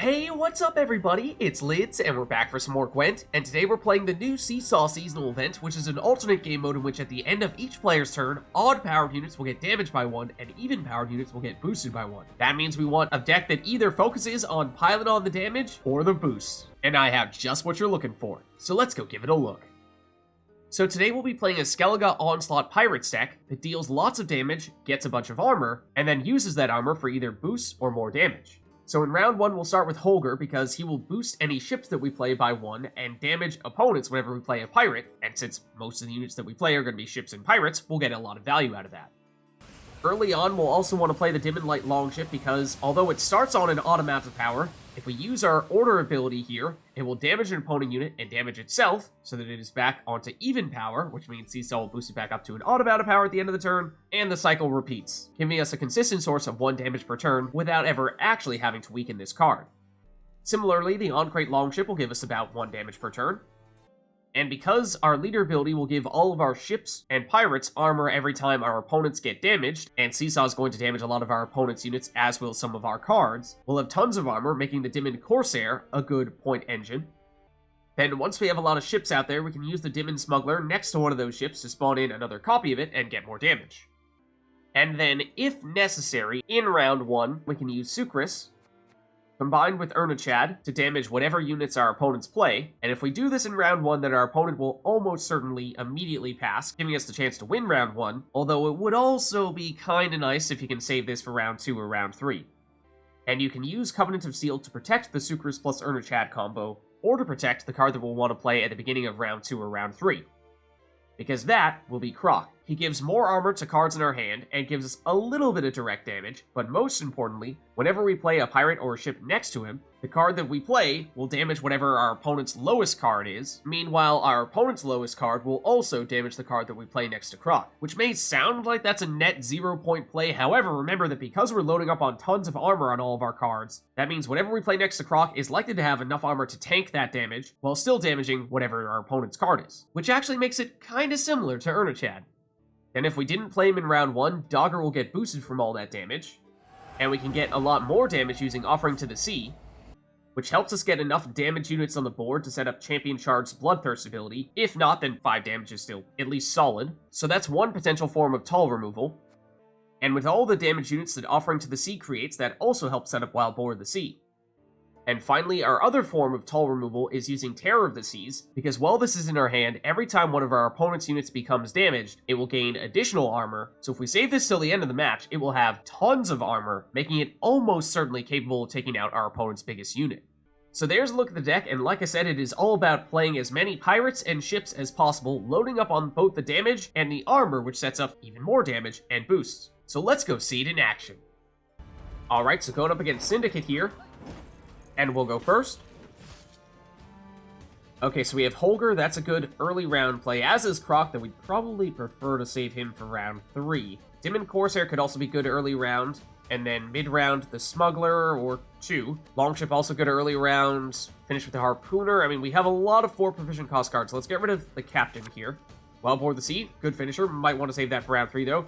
Hey, what's up everybody? It's Lids, and we're back for some more Gwent, and today we're playing the new Seesaw seasonal event, which is an alternate game mode in which at the end of each player's turn, odd-powered units will get damaged by 1, and even-powered units will get boosted by 1. That means we want a deck that either focuses on piling on the damage or the boosts. And I have just what you're looking for, so let's go give it a look. So today we'll be playing a Skellige Onslaught Pirates deck that deals lots of damage, gets a bunch of armor, and then uses that armor for either boosts or more damage. So in round 1, we'll start with Holger because he will boost any ships that we play by 1 and damage opponents whenever we play a pirate, and since most of the units that we play are going to be ships and pirates, we'll get a lot of value out of that. Early on, we'll also want to play the Dimun Warship because, although it starts on an odd amount of power, if we use our order ability here, it will damage an opponent unit and damage itself, so that it is back onto even power, which means Seesaw will boost it back up to an odd amount of power at the end of the turn, and the cycle repeats, giving us a consistent source of 1 damage per turn without ever actually having to weaken this card. Similarly, the Craite Longship will give us about 1 damage per turn. And because our leader ability will give all of our ships and pirates armor every time our opponents get damaged, and Seesaw is going to damage a lot of our opponents' units, as will some of our cards, we'll have tons of armor, making the Dimun Corsair a good point engine. Then once we have a lot of ships out there, we can use the Dimun Smuggler next to one of those ships to spawn in another copy of it and get more damage. And then, if necessary, in round 1, we can use Sukrus, combined with Arnaghad to damage whatever units our opponents play, and if we do this in round 1, then our opponent will almost certainly immediately pass, giving us the chance to win round 1, although it would also be kinda nice if you can save this for round 2 or round 3. And you can use Covenant of Steel to protect the Sukrus plus Arnaghad combo, or to protect the card that we'll want to play at the beginning of round 2 or round 3. Because that will be Crach. He gives more armor to cards in our hand, and gives us a little bit of direct damage, but most importantly, whenever we play a pirate or a ship next to him, the card that we play will damage whatever our opponent's lowest card is. Meanwhile, our opponent's lowest card will also damage the card that we play next to Crach, which may sound like that's a net 0-point play. However, remember that because we're loading up on tons of armor on all of our cards, that means whatever we play next to Crach is likely to have enough armor to tank that damage, while still damaging whatever our opponent's card is, which actually makes it kinda similar to Arnaghad. And if we didn't play him in round 1, Dagur will get boosted from all that damage, and we can get a lot more damage using Offering to the Sea, which helps us get enough damage units on the board to set up Champion Shard's Bloodthirst ability. If not, then 5 damage is still at least solid. So that's one potential form of Tull removal. And with all the damage units that Offering to the Sea creates, that also helps set up Wild Boar of the Sea. And finally, our other form of Tull removal is using Terror of the Seas, because while this is in our hand, every time one of our opponent's units becomes damaged, it will gain additional armor. So if we save this till the end of the match, it will have tons of armor, making it almost certainly capable of taking out our opponent's biggest unit. So there's a look at the deck, and like I said, it is all about playing as many pirates and ships as possible, loading up on both the damage and the armor, which sets up even more damage and boosts. So let's go see it in action. Alright, so going up against Syndicate here. And we'll go first. Okay, so we have Holger. That's a good early round play, as is Crach, that we'd probably prefer to save him for round 3. Dimun Corsair could also be good early round. And then mid-round, the Smuggler, or 2. Longship also good early round. Finish with the Harpooner. I mean, we have a lot of 4 provision cost cards, so let's get rid of the Captain here. Wild Boar of the Sea, good finisher. Might want to save that for round 3, though.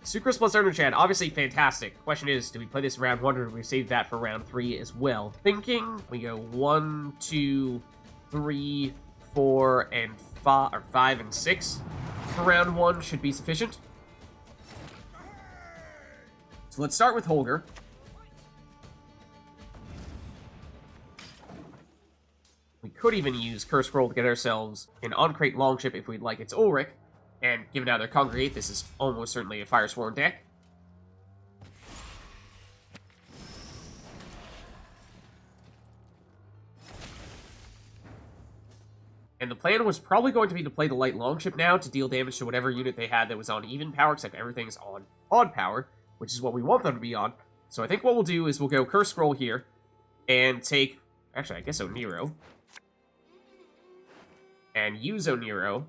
Sukrus plus Arnaghad, obviously fantastic. Question is, do we play this round 1 or do we save that for round 3 as well? Thinking we go 1, 2, 3, 4, and 5, or 5 and 6 for round 1 should be sufficient. So let's start with Holger. We could even use Curse Scroll to get ourselves an Craite Longship if we'd like its Ulrich. And given how they're Congregate, this is almost certainly a Firesworn deck. And the plan was probably going to be to play the Light Longship now to deal damage to whatever unit they had that was on even power, except everything's on odd power, which is what we want them to be on. So I think what we'll do is we'll go Curse Scroll here, and take... Actually, I guess Oneiromancy. And use Oneiromancy.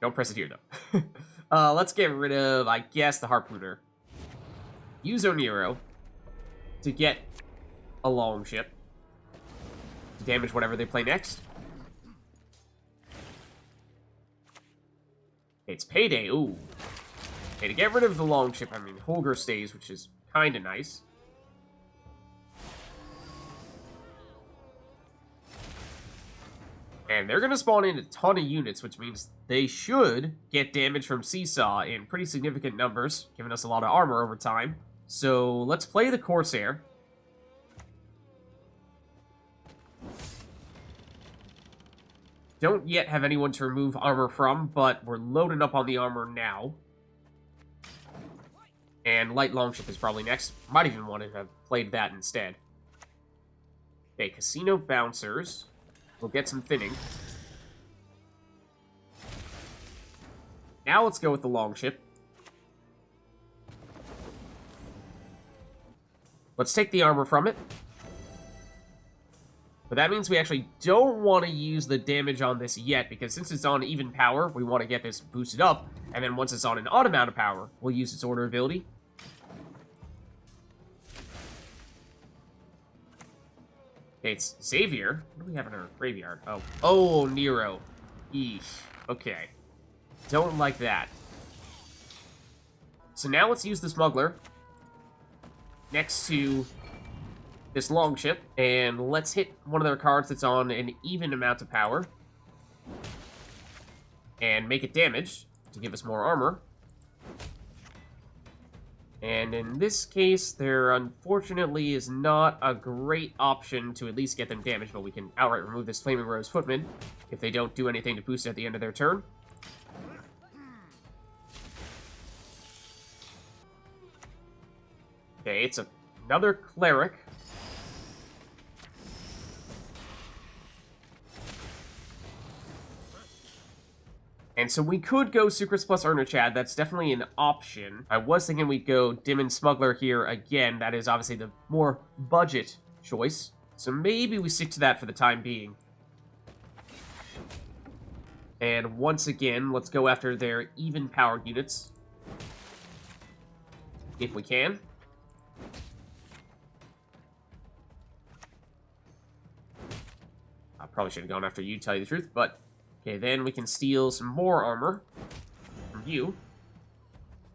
Don't press it here, though. Let's get rid of, I guess, the Harpooner. Use Oneiromancy to get a Longship to damage whatever they play next. It's payday, ooh. Okay, to get rid of the Longship, I mean, Holger stays, which is kinda nice. And they're going to spawn in a ton of units, which means they should get damage from Seesaw in pretty significant numbers, giving us a lot of armor over time. So let's play the Corsair. Don't yet have anyone to remove armor from, but we're loading up on the armor now. And Light Longship is probably next. Might even want to have played that instead. Okay, Casino Bouncers. We'll get some thinning. Now let's go with the Longship. Let's take the armor from it. But that means we actually don't want to use the damage on this yet, because since it's on even power, we want to get this boosted up, and then once it's on an odd amount of power, we'll use its order ability. Okay, it's Xavier. What do we have in our graveyard? Oh, Nero. Eesh. Okay. Don't like that. So now let's use the Smuggler next to this Longship, and let's hit one of their cards that's on an even amount of power. And make it damage to give us more armor. And in this case, there unfortunately is not a great option to at least get them damaged, but we can outright remove this Flaming Rose Footman if they don't do anything to boost it at the end of their turn. Okay, it's another Cleric. And so we could go Sukrus plus Arnaghad. That's definitely an option. I was thinking we'd go Dimun Smuggler here again. That is obviously the more budget choice. So maybe we stick to that for the time being. And once again, let's go after their even powered units. If we can. I probably should have gone after you, to tell you the truth, but... Okay, then we can steal some more armor from you.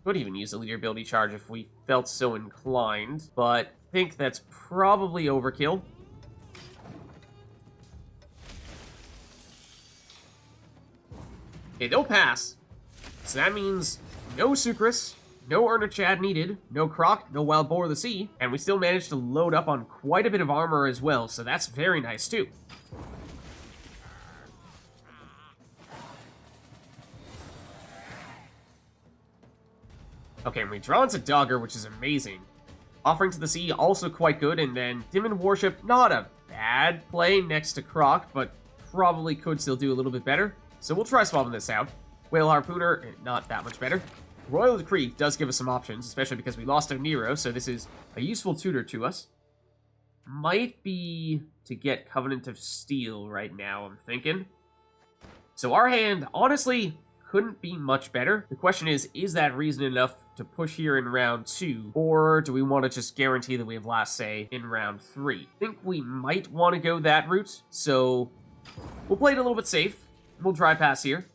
Could even use the leader ability charge if we felt so inclined, but I think that's probably overkill. Okay, they'll pass. So that means no Sukrus, no Arnaghad needed, no Crach, no Wild Boar of the Sea, and we still managed to load up on quite a bit of armor as well, so that's very nice too. Okay, and we draw into Dagur, which is amazing. Offering to the Sea, also quite good, and then Dimun Warship, not a bad play next to Crach, but probably could still do a little bit better. So we'll try swapping this out. Whale Harpooner, not that much better. Royal Decree does give us some options, especially because we lost Oneiromancy, so this is a useful tutor to us. Might be to get Covenant of Steel right now, I'm thinking. So our hand, honestly, couldn't be much better. The question is that reason enough to push here in round 2, or do we want to just guarantee that we have last say in round 3? I think we might want to go that route, so we'll play it a little bit safe. We'll dry pass here.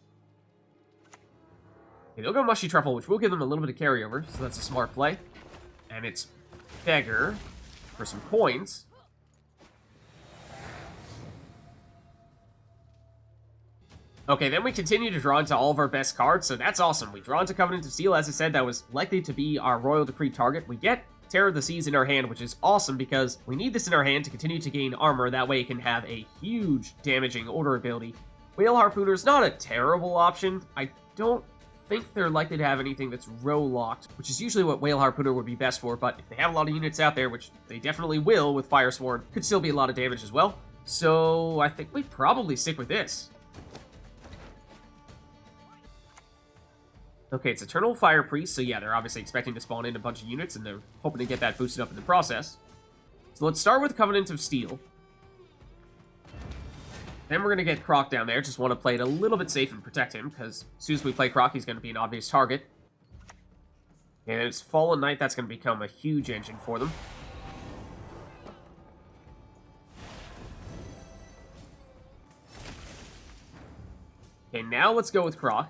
Okay, they'll go Mushy Truffle, which will give them a little bit of carryover, so that's a smart play. And it's Beggar for some coins. Okay, then we continue to draw into all of our best cards, so that's awesome. We draw into Covenant of Steel, as I said, that was likely to be our Royal Decree target. We get Terror of the Seas in our hand, which is awesome because we need this in our hand to continue to gain armor. That way it can have a huge damaging order ability. Whale Harpooner is not a terrible option. I don't think they're likely to have anything that's row-locked, which is usually what Whale Harpooner would be best for, but if they have a lot of units out there, which they definitely will with Firesworn, could still be a lot of damage as well. So I think we probably stick with this. Okay, it's Eternal Fire Priest, so yeah, they're obviously expecting to spawn in a bunch of units, and they're hoping to get that boosted up in the process. So let's start with Covenant of Steel. Then we're going to get Crach down there, just want to play it a little bit safe and protect him, because as soon as we play Crach, he's going to be an obvious target. And it's Fallen Knight, that's going to become a huge engine for them. Okay, now let's go with Crach.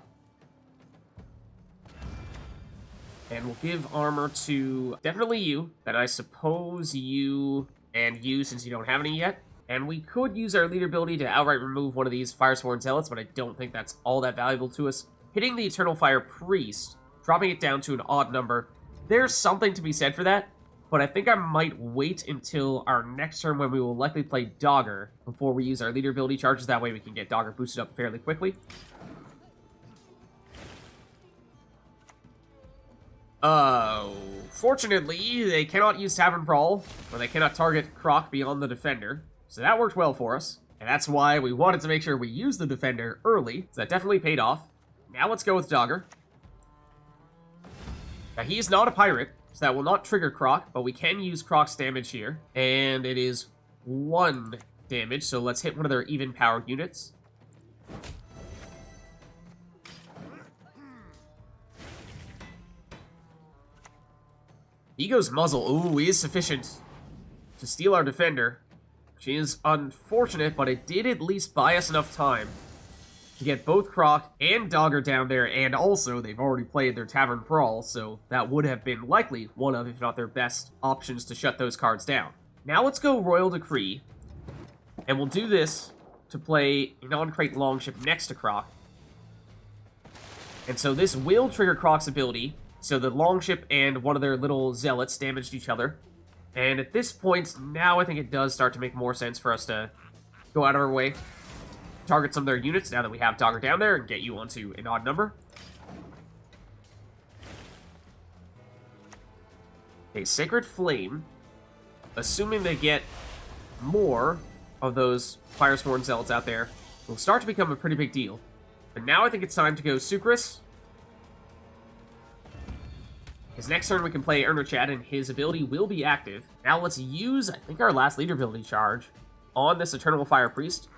And we'll give armor to definitely you, then I suppose you and you since you don't have any yet. And we could use our leader ability to outright remove one of these Firesworn Zealots, but I don't think that's all that valuable to us. Hitting the Eternal Fire Priest, dropping it down to an odd number, there's something to be said for that, but I think I might wait until our next turn when we will likely play Dagur before we use our leader ability charges. That way we can get Dagur boosted up fairly quickly. Fortunately, they cannot use Tavern Brawl, or they cannot target Crach beyond the Defender, so that worked well for us, and that's why we wanted to make sure we use the Defender early, so that definitely paid off. Now let's go with Dagur. Now, he is not a pirate, so that will not trigger Crach, but we can use Crach's damage here, and it is 1 damage, so let's hit one of their even-powered units. Ego's Muzzle, ooh, is sufficient to steal our Defender, which is unfortunate, but it did at least buy us enough time to get both Crach and Dagur down there, and also they've already played their Tavern Brawl, so that would have been likely one of, if not their best, options to shut those cards down. Now let's go Royal Decree, and we'll do this to play an Craite Longship next to Crach. And so this will trigger Crach's ability, so the Longship and one of their little Zealots damaged each other. And at this point, now I think it does start to make more sense for us to go out of our way, target some of their units now that we have Dagur down there, and get you onto an odd number. A Sacred Flame, assuming they get more of those Firesworn Zealots out there, will start to become a pretty big deal. But now I think it's time to go Sukrus. His next turn we can play Arnaghad, and his ability will be active. Now let's use, I think, our last leader ability charge on this Eternal Fire Priest.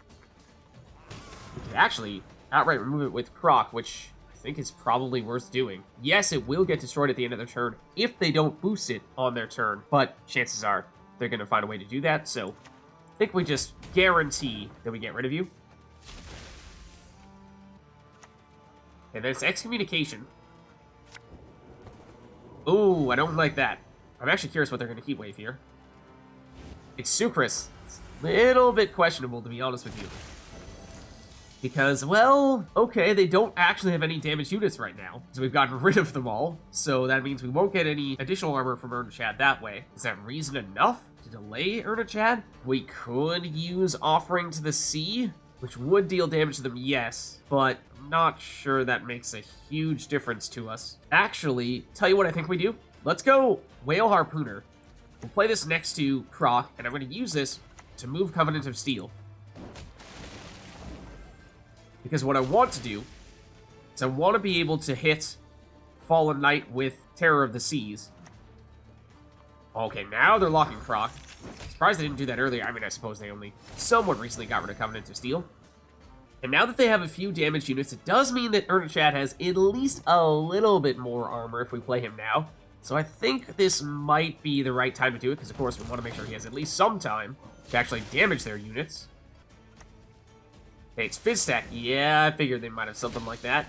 We could actually outright remove it with Crach, which I think is probably worth doing. Yes, it will get destroyed at the end of their turn if they don't boost it on their turn, but chances are they're going to find a way to do that, so I think we just guarantee that we get rid of you. And then it's Excommunication. Ooh, I don't like that. I'm actually curious what they're going to heat wave here. It's Sukrus. It's a little bit questionable, to be honest with you. Because, well, okay, they don't actually have any damaged units right now, so we've gotten rid of them all, so that means we won't get any additional armor from Arnaghad that way. Is that reason enough to delay Arnaghad? We could use Offering to the Sea, which would deal damage to them, yes, but I'm not sure that makes a huge difference to us. Actually, tell you what I think we do. Let's go Whale Harpooner. We'll play this next to Crach, and I'm going to use this to move Covenant of Steel. Because what I want to do is I want to be able to hit Fallen Knight with Terror of the Seas. Okay, now they're locking Crach. Surprised they didn't do that earlier. I mean, I suppose they only somewhat recently got rid of Covenant of Steel. And now that they have a few damaged units, it does mean that Arnaghad has at least a little bit more armor if we play him now. So I think this might be the right time to do it, because of course we want to make sure he has at least some time to actually damage their units. Hey, it's Fizz Stack. Yeah, I figured they might have something like that.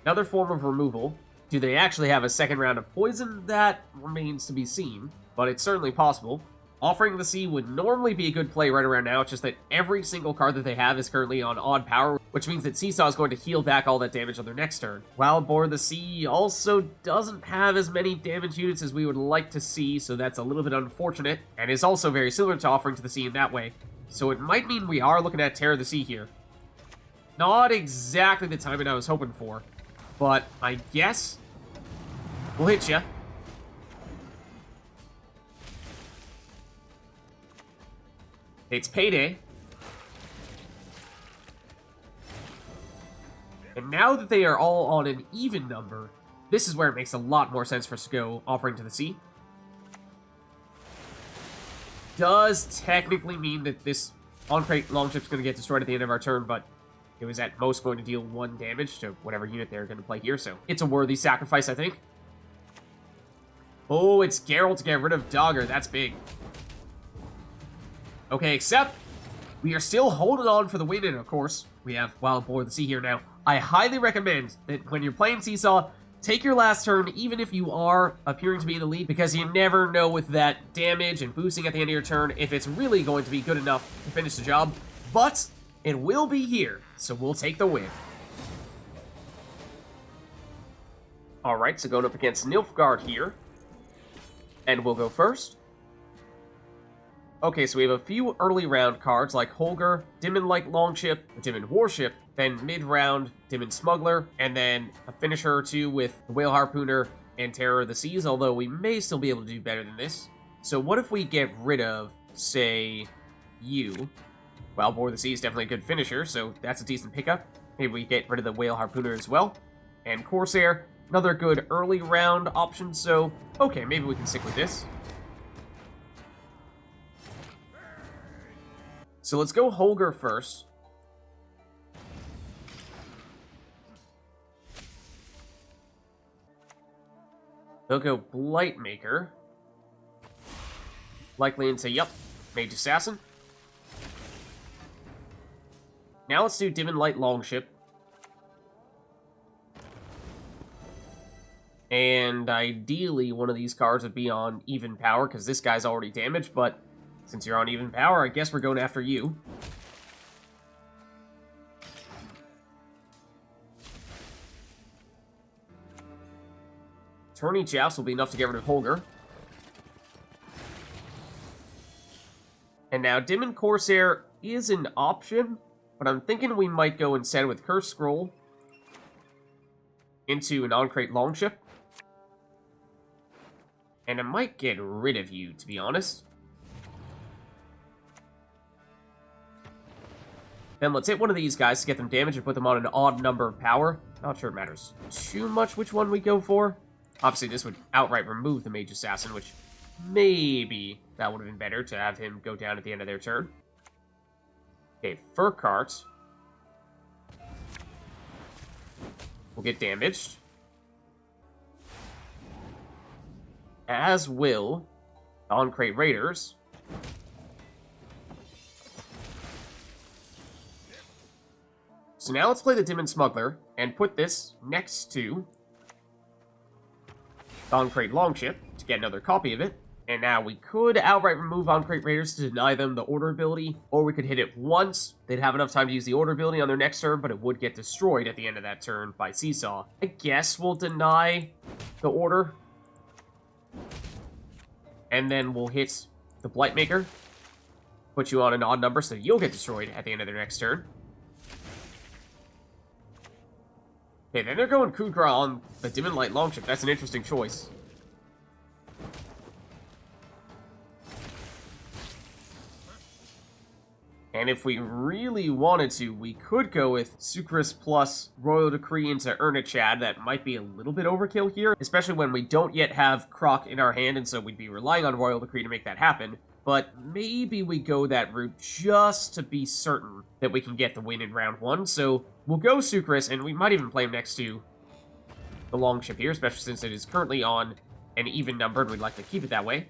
Another form of removal. Do they actually have a second round of poison? That remains to be seen, but it's certainly possible. Offering the Sea would normally be a good play right around now, it's just that every single card that they have is currently on odd power, which means that Seesaw is going to heal back all that damage on their next turn. While Boar the Sea also doesn't have as many damage units as we would like to see, so that's a little bit unfortunate, and is also very similar to Offering to the Sea in that way. So it might mean we are looking at Terror of the Sea here. Not exactly the timing I was hoping for, but I guess we'll hit ya. It's payday. And now that they are all on an even number, this is where it makes a lot more sense for us to go Offering to the Sea. Does technically mean that this Craite Longship is going to get destroyed at the end of our turn, but it was at most going to deal 1 damage to whatever unit they're going to play here, so it's a worthy sacrifice, I think. Oh, it's Geralt to get rid of Dagur. That's big. Okay, except we are still holding on for the win, and of course, we have Wild Boar the Sea here now. I highly recommend that when you're playing Seesaw, take your last turn, even if you are appearing to be in the lead, because you never know with that damage and boosting at the end of your turn if it's really going to be good enough to finish the job. But it will be here, so we'll take the win. Alright, so going up against Nilfgaard here. And we'll go first. Okay, so we have a few early round cards like Holger, Dimun Longship, Dimun Warship, then mid-round Dimun Smuggler, and then a finisher or two with the Whale Harpooner and Terror of the Seas, although we may still be able to do better than this. So what if we get rid of, say, you? Well, Boar of the Sea is definitely a good finisher, so that's a decent pickup. Maybe we get rid of the Whale Harpooner as well. And Corsair, another good early round option, so okay, maybe we can stick with this. So let's go Holger first. They'll go Blightmaker. Likely into, yep, Mage Assassin. Now let's do Dimun Longship. And ideally, one of these cards would be on even power, because this guy's already damaged, but since you're on even power, I guess we're going after you. Tourney Joust will be enough to get rid of Holger. And now Dimun Corsair is an option, but I'm thinking we might go instead with Curse Scroll into an Craite Longship. And I might get rid of you, to be honest. Then let's hit one of these guys to get them damage and put them on an odd number of power. Not sure it matters too much which one we go for. Obviously, this would outright remove the Mage Assassin, which maybe that would have been better to have him go down at the end of their turn. Okay, Fur Cart will get damaged. As will Craite Raiders. So now let's play the Dimun Smuggler and put this next to Craite Longship to get another copy of it. And now we could outright remove Craite Raiders to deny them the order ability, or we could hit it once. They'd have enough time to use the order ability on their next turn, but it would get destroyed at the end of that turn by Seesaw. I guess we'll deny the order. And then we'll hit the Blightmaker. Put you on an odd number so you'll get destroyed at the end of their next turn. Okay, then they're going Coup Gras on the Dimun Longship. That's an interesting choice. And if we really wanted to, we could go with Sukrus plus Royal Decree into Arnaghad. That might be a little bit overkill here, especially when we don't yet have Crach in our hand, and so we'd be relying on Royal Decree to make that happen. But maybe we go that route just to be certain that we can get the win in round one. So we'll go Sukrus, and we might even play him next to the Longship here, especially since it is currently on an even number, and we'd like to keep it that way.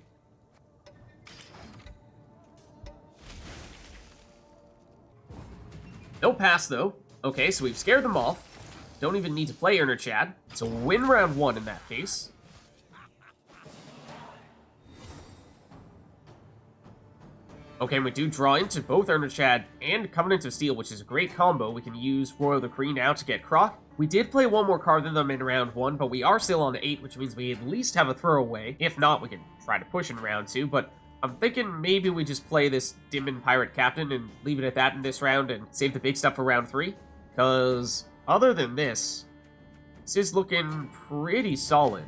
No pass, though. Okay, so we've scared them off. Don't even need to play Arnaghad. So win round one in that case. Okay, and we do draw into both Arnaghad and Covenant of Steel, which is a great combo. We can use Royal Decree now to get Crach. We did play one more card than them in round one, but we are still on 8, which means we at least have a throwaway. If not, we can try to push in round 2, but I'm thinking maybe we just play this Dimun Pirate Captain and leave it at that in this round and save the big stuff for round 3. Because other than this is looking pretty solid.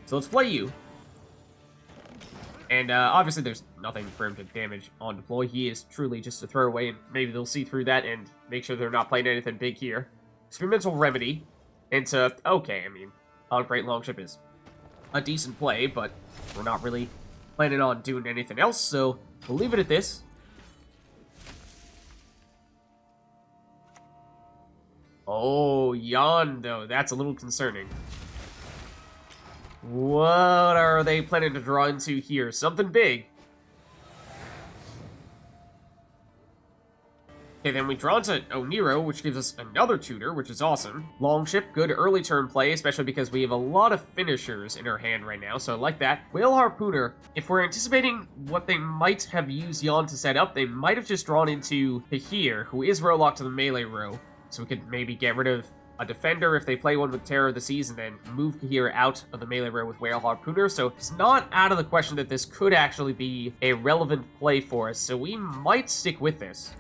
So let's play you. And obviously there's nothing for him to damage on deploy. He is truly just a throwaway, and maybe they'll see through that and make sure they're not playing anything big here. Experimental Remedy into, okay, I mean, Craite Longship is a decent play, but we're not really planning on doing anything else, so we'll leave it at this. Oh, yawn, though. That's a little concerning. What are they planning to draw into here? Something big. Okay, then we draw into Oneiromancy, which gives us another tutor, which is awesome. Longship, good early turn play, especially because we have a lot of finishers in our hand right now, so I like that. Whale Harpooner, if we're anticipating what they might have used Yon to set up, they might have just drawn into Kahir, who is row locked to the melee row, so we could maybe get rid of a defender if they play one with Terror of the Seas and then move Kahir out of the melee row with Whale Harpooner, so it's not out of the question that this could actually be a relevant play for us, so we might stick with this.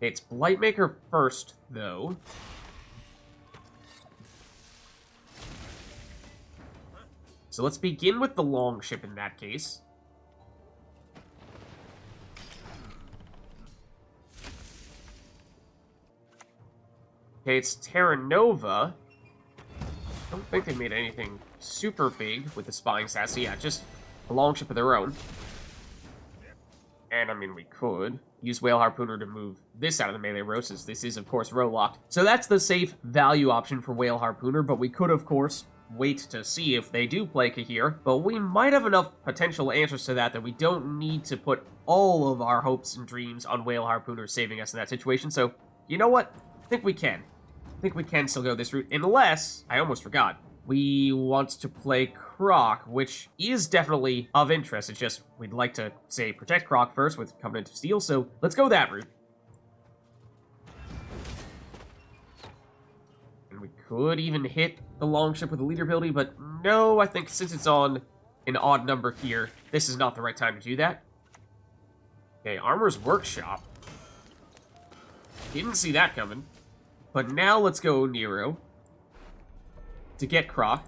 It's Blightmaker first, though. So let's begin with the Longship in that case. Okay, it's Terra Nova. I don't think they made anything super big with the spying stats. So yeah, just a Longship of their own. And, I mean, we could use Whale Harpooner to move this out of the melee row, since this is, of course, row-locked. So that's the safe value option for Whale Harpooner, but we could, of course, wait to see if they do play Kahir. But we might have enough potential answers to that we don't need to put all of our hopes and dreams on Whale Harpooner saving us in that situation. So, you know what? I think we can. I think we can still go this route, unless, I almost forgot, we want to play Crach, which is definitely of interest. It's just, we'd like to, say, protect Crach first with Covenant of Steel, so let's go that route. And we could even hit the Longship with the leader ability, but no, I think since it's on an odd number here, this is not the right time to do that. Okay, Armor's Workshop. Didn't see that coming. But now let's go Oneiromancy to get Crach.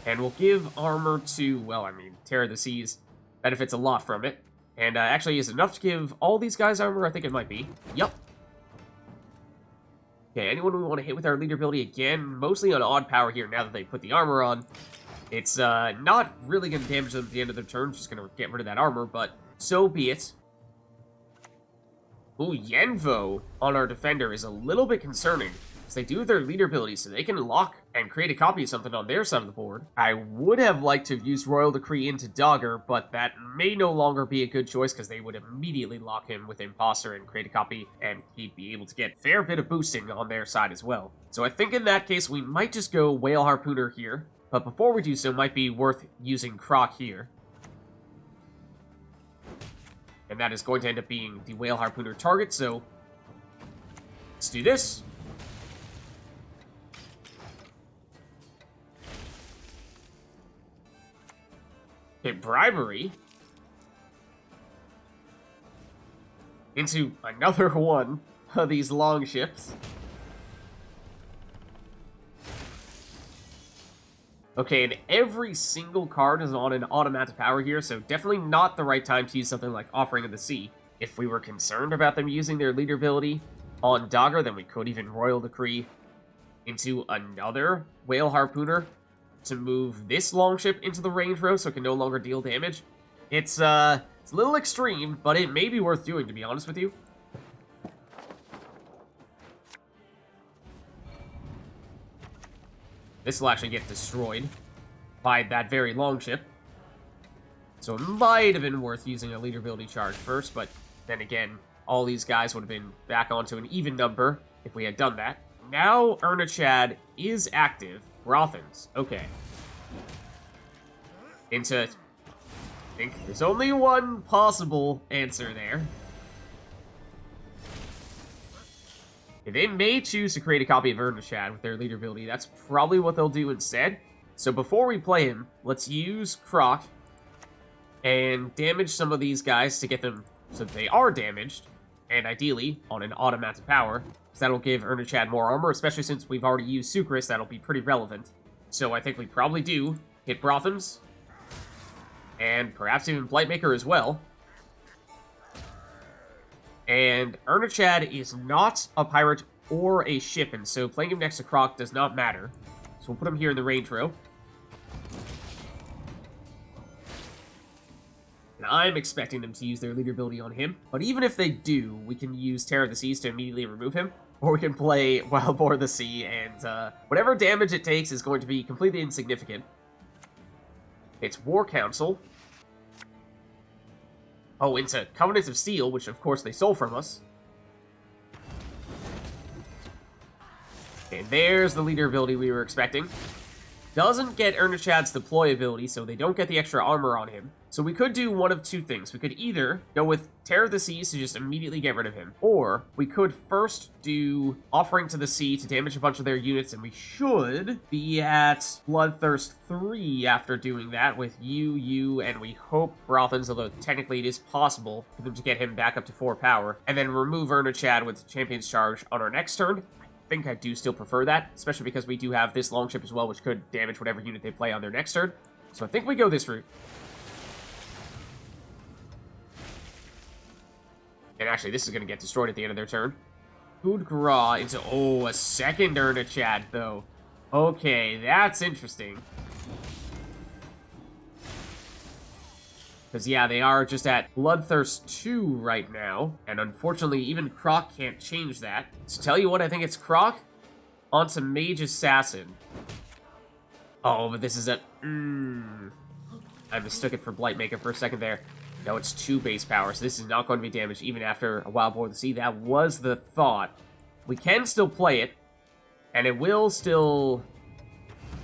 And we'll give armor to, well, I mean, Terror of the Seas benefits a lot from it. And actually is enough to give all these guys armor? I think it might be. Yup. Okay, anyone we want to hit with our leader ability again, mostly on odd power here now that they put the armor on. It's not really going to damage them at the end of their turn, just going to get rid of that armor, but so be it. Ooh, Yenvo on our defender is a little bit concerning, because they do have their leader ability, so they can lock and create a copy of something on their side of the board. I would have liked to have used Royal Decree into Dagur, but that may no longer be a good choice, because they would immediately lock him with Imposter and create a copy, and he'd be able to get a fair bit of boosting on their side as well. So I think in that case, we might just go Whale Harpooner here, but before we do so, it might be worth using Crach here. And that is going to end up being the Whale Harpooner target, so let's do this. Okay, Bribery. Into another one of these Longships. Okay, and every single card is on an automatic power here, so definitely not the right time to use something like Offering of the Sea. If we were concerned about them using their leader ability on Dagur, then we could even Royal Decree into another Whale Harpooner to move this Longship into the range row so it can no longer deal damage. It's a little extreme, but it may be worth doing, to be honest with you. This will actually get destroyed by that very Longship. So it might have been worth using a leader ability charge first, but then again, all these guys would have been back onto an even number if we had done that. Now Arnaghad is active. Rothans. Okay. Into... I think there's only one possible answer there. They may choose to create a copy of Arnaghad with their leader ability. That's probably what they'll do instead. So before we play him, let's use Crach and damage some of these guys to get them so that they are damaged, and ideally on an automatic power, because that'll give Arnaghad more armor, especially since we've already used Sukrus. That'll be pretty relevant. So I think we probably do hit Brothams, and perhaps even Blightmaker as well. And Arnaghad is not a pirate or a ship, and so playing him next to Crach does not matter. So we'll put him here in the range row. And I'm expecting them to use their leader ability on him. But even if they do, we can use Terror of the Seas to immediately remove him. Or we can play Wild Boar of the Sea, and whatever damage it takes is going to be completely insignificant. It's War Council. Oh, into Covenant of Steel, which of course they stole from us. And there's the leader ability we were expecting. Doesn't get Arnaghad's deploy ability, so they don't get the extra armor on him. So we could do one of two things. We could either go with Terror of the Seas to just immediately get rid of him, or we could first do Offering to the Sea to damage a bunch of their units, and we should be at Bloodthirst 3 after doing that with you, and we hope Brothans, although technically it is possible for them to get him back up to 4 power, and then remove Arnaghad with Champion's Charge on our next turn. I think I do still prefer that, especially because we do have this Longship as well, which could damage whatever unit they play on their next turn. So I think we go this route. And actually, this is going to get destroyed at the end of their turn. Udgra into, oh, a second Arnaghad, though. Okay, that's interesting. Because, yeah, they are just at Bloodthirst 2 right now. And unfortunately, even Crach can't change that. So tell you what, I think it's Crach onto Mage Assassin. Oh, but this is a... I mistook it for Blightmaker for a second there. No, it's 2 base power, so this is not going to be damaged even after a Wild Boar of the Sea. That was the thought. We can still play it, and it will still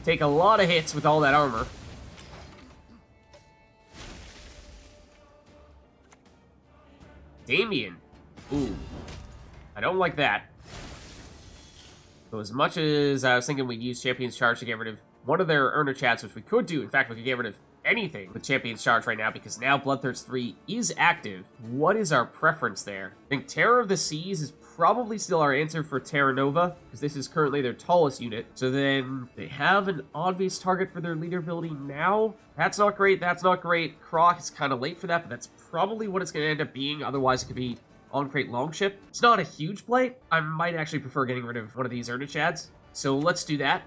take a lot of hits with all that armor. Damien. Ooh. I don't like that. So as much as I was thinking we'd use Champion's Charge to get rid of one of their Arnaghads, which we could do. In fact, we could get rid of anything with Champion's Charge right now, because now Bloodthirst 3 is active. What is our preference there? I think Terror of the Seas is probably still our answer for Terra Nova, because this is currently their tallest unit. So then they have an obvious target for their leader ability now. That's not great, that's not great. Crach is kind of late for that, but that's probably what it's going to end up being. Otherwise, it could be on Craite Longship. It's not a huge play. I might actually prefer getting rid of one of these Arnaghads. So let's do that.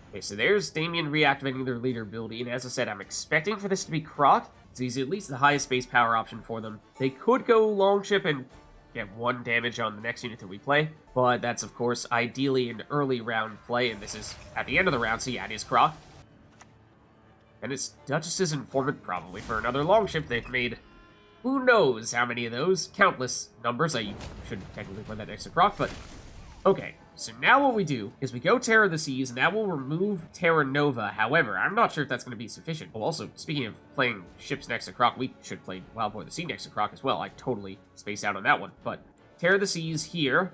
Okay, so there's Damien reactivating their leader ability, and as I said, I'm expecting for this to be Crach, so he's at least the highest base power option for them. They could go Longship and get 1 damage on the next unit that we play, but that's, of course, ideally an early round play, and this is at the end of the round, so yeah, it is Crach. And it's Duchess's Informant, probably for another Longship. They've made who knows how many of those, countless numbers. I should technically put that next to Crach, but okay. So now what we do is we go Terror of the Seas, and that will remove Terra Nova. However, I'm not sure if that's going to be sufficient. Well, also, speaking of playing ships next to Crach, we should play Wild Boar of the Sea next to Crach as well. I totally spaced out on that one. But Terror of the Seas here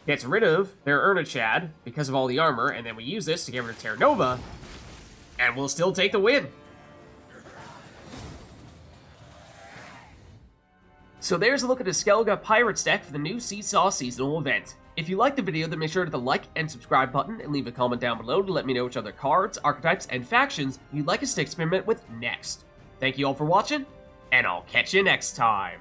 gets rid of their Arnaghad because of all the armor, and then we use this to get rid of Terra Nova, and we'll still take the win. So there's a look at the Skellige Pirates deck for the new Seesaw seasonal event. If you liked the video, then make sure to hit the like and subscribe button and leave a comment down below to let me know which other cards, archetypes, and factions you'd like us to experiment with next. Thank you all for watching, and I'll catch you next time.